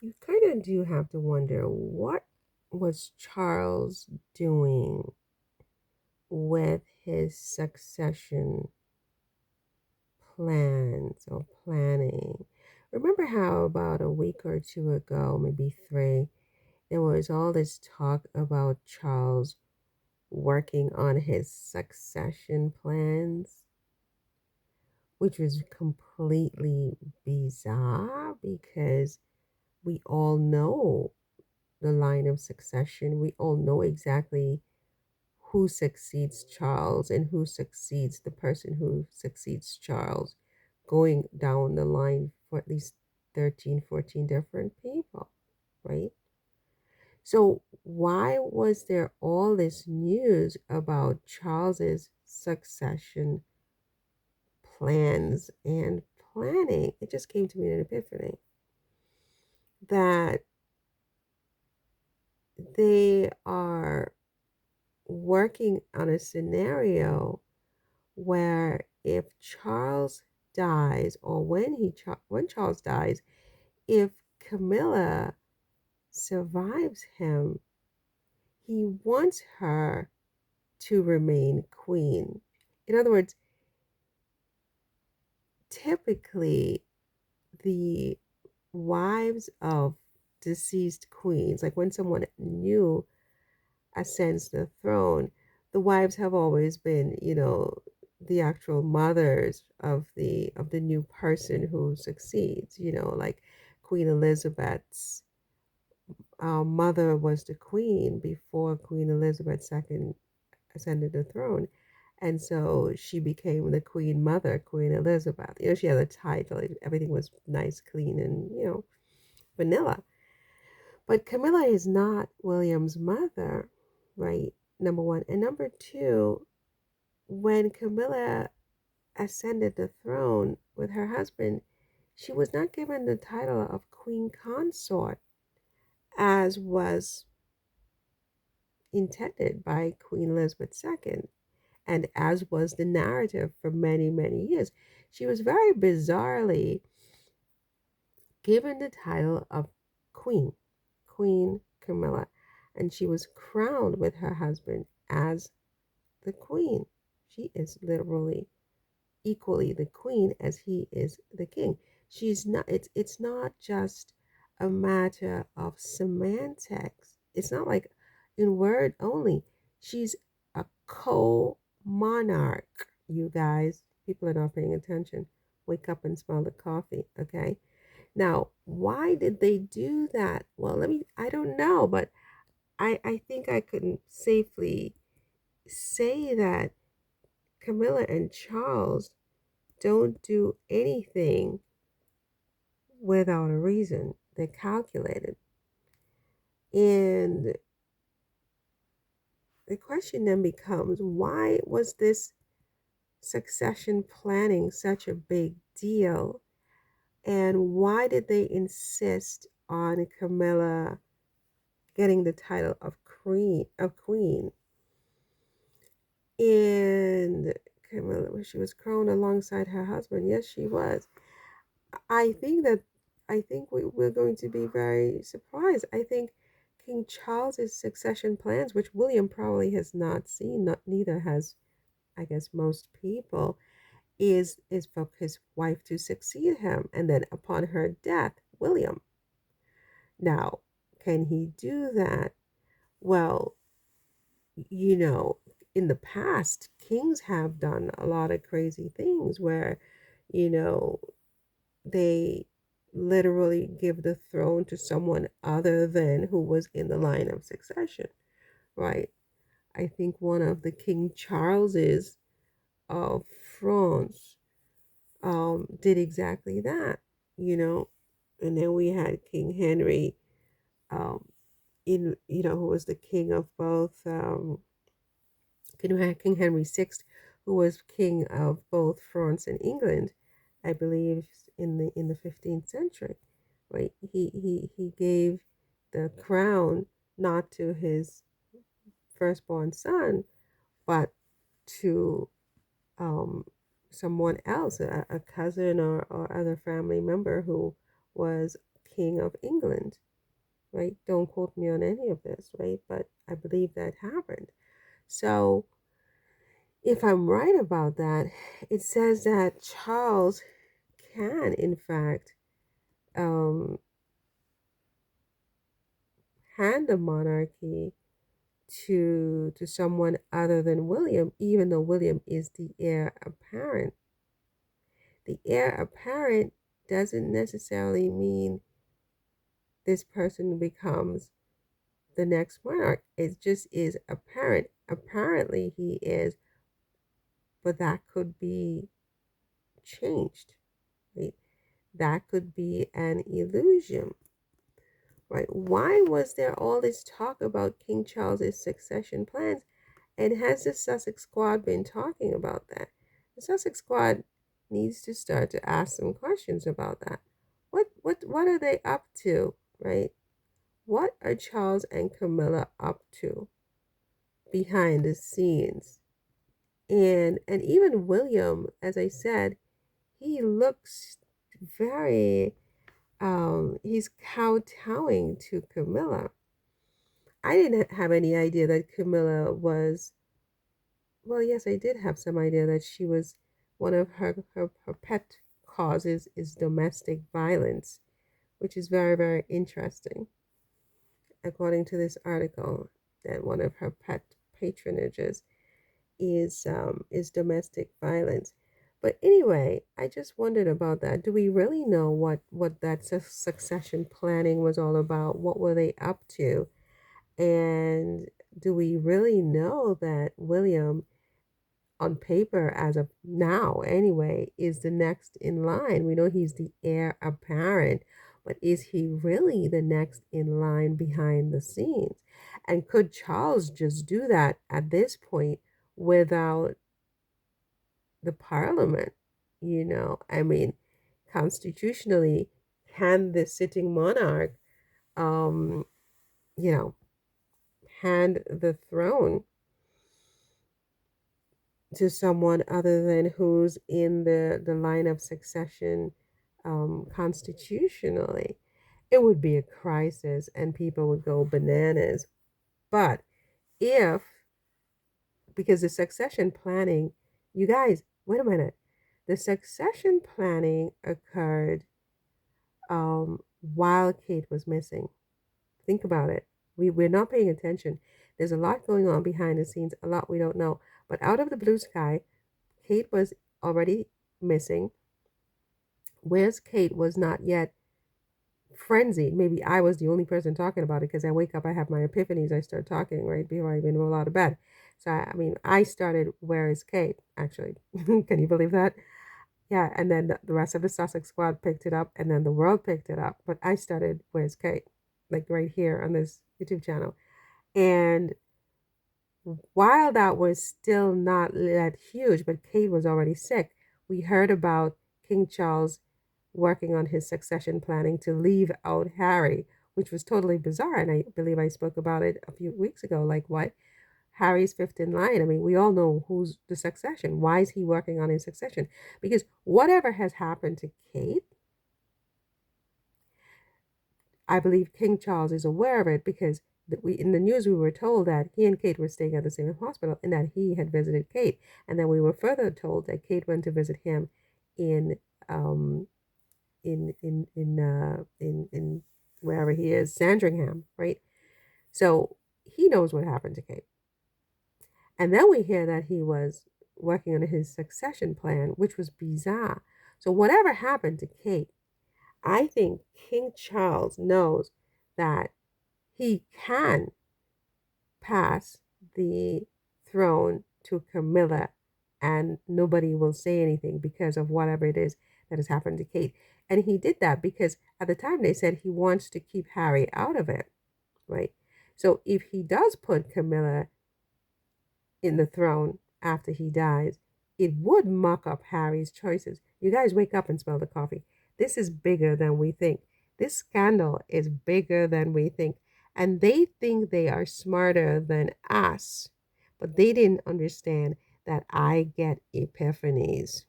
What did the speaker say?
You kind of do have to wonder what was Charles doing with his succession plans or planning. Remember how about a week or two ago, maybe three, there was all this talk about Charles working on his succession plans, which was completely bizarre because we all know the line of succession. We all know exactly who succeeds Charles and who succeeds the person who succeeds Charles, going down the line for at least 13, 14 different people, right? So, why was there all this news about Charles's succession plans and planning? It just came to me in an epiphany that they are working on a scenario where if Charles dies or when Charles dies, if Camilla survives him, he wants her to remain queen. In other words, typically the wives of deceased queens, like when someone new ascends the throne, the wives have always been, the actual mothers of the new person who succeeds. Like Queen Elizabeth's mother was the queen before Queen Elizabeth II ascended the throne. And so she became the queen mother, Queen Elizabeth. She had a title. Everything was nice, clean, and, vanilla. But Camilla is not William's mother, right? Number one. And number two, when Camilla ascended the throne with her husband, she was not given the title of queen consort as was intended by Queen Elizabeth II, and as was the narrative for many, many years. She was very bizarrely given the title of Queen, Queen Camilla, and she was crowned with her husband as the Queen. She is literally equally the Queen as he is the King. She's not. It's not just a matter of semantics. It's not like in word only. She's a co-monarch. You guys, people are not paying attention. Wake up and smell the coffee, okay? Now, why did they do that? Well, I don't know, but I think I can safely say that Camilla and Charles don't do anything without a reason. They're calculated. And the question then becomes, why was this succession planning such a big deal? And why did they insist on Camilla getting the title of queen? And Camilla, she was crowned alongside her husband. Yes, she was. I think that we're going to be very surprised. I think King Charles's succession plans, which William probably has not seen, neither has, I guess, most people, is for his wife to succeed him, and then upon her death, William. Now, can he do that? Well, you know, in the past, kings have done a lot of crazy things where, you know, they literally give the throne to someone other than who was in the line of succession, right? I think one of the King Charleses of France did exactly that, you know. And then we had King Henry, um, who was the king of both. King Henry VI, who was king of both France and England, I believe, in the 15th century. Right? He gave the crown not to his firstborn son, but to um, someone else, a cousin or other family member who was King of England, right? Don't quote me on any of this, right? But I believe that happened. So if I'm right about that, it says that Charles can, in fact, um, hand the monarchy to someone other than William, even though William is the heir apparent. The heir apparent doesn't necessarily mean this person becomes the next monarch. It just is apparent. Apparently, he is, but that could be changed, right? That could be an illusion, right? Why was there all this talk about King Charles's succession plans? And has the Sussex Squad been talking about that? The Sussex Squad needs to start to ask some questions about that. What are they up to, right? What are Charles and Camilla up to behind the scenes? And even William, as I said, he looks very he's kowtowing to Camilla. I didn't have any idea that Camilla was, well, yes, I did have some idea that she was one of her pet causes is domestic violence, which is very, very interesting. According to this article, that one of her pet patronages is domestic violence. But anyway, I just wondered about that. Do we really know what that succession planning was all about? What were they up to? And do we really know that William, on paper, as of now anyway, is the next in line? We know he's the heir apparent, but is he really the next in line behind the scenes? And could Charles just do that at this point without the parliament? I mean, constitutionally, can the sitting monarch, um, you know, hand the throne to someone other than who's in the line of succession constitutionally? It would be a crisis and people would go bananas. But if, because the succession planning, you guys, wait a minute, the succession planning occurred while Kate was missing. Think about it. We're not paying attention. There's a lot going on behind the scenes, a lot we don't know. But out of the blue sky, Kate was already missing. Where's Kate was not yet frenzied. Maybe I was the only person talking about it because I wake up, I have my epiphanies, I start talking right before I even roll out of bed. So, I mean, I started, Where is Kate? Actually, can you believe that? Yeah, and then the rest of the Sussex Squad picked it up, and then the world picked it up. But I started, Where's Kate? Like right here on this YouTube channel. And while that was still not that huge, but Kate was already sick, we heard about King Charles working on his succession planning to leave out Harry, which was totally bizarre. And I believe I spoke about it a few weeks ago. Like, what? Harry's fifth in line. I mean, we all know who's the succession. Why is he working on his succession? Because whatever has happened to Kate, I believe King Charles is aware of it because we in the news we were told that he and Kate were staying at the same hospital and that he had visited Kate, and then we were further told that Kate went to visit him in um in wherever he is, Sandringham, right? So he knows what happened to Kate, and then we hear that he was working on his succession plan, which was bizarre. So whatever happened to Kate, I think King Charles knows that he can pass the throne to Camilla and nobody will say anything because of whatever it is that has happened to Kate. And he did that because at the time they said he wants to keep Harry out of it, right? So if he does put Camilla in the throne after he dies, it would muck up Harry's choices. You guys wake up and smell the coffee. This is bigger than we think. This scandal is bigger than we think. And they think they are smarter than us. But they didn't understand that I get epiphanies.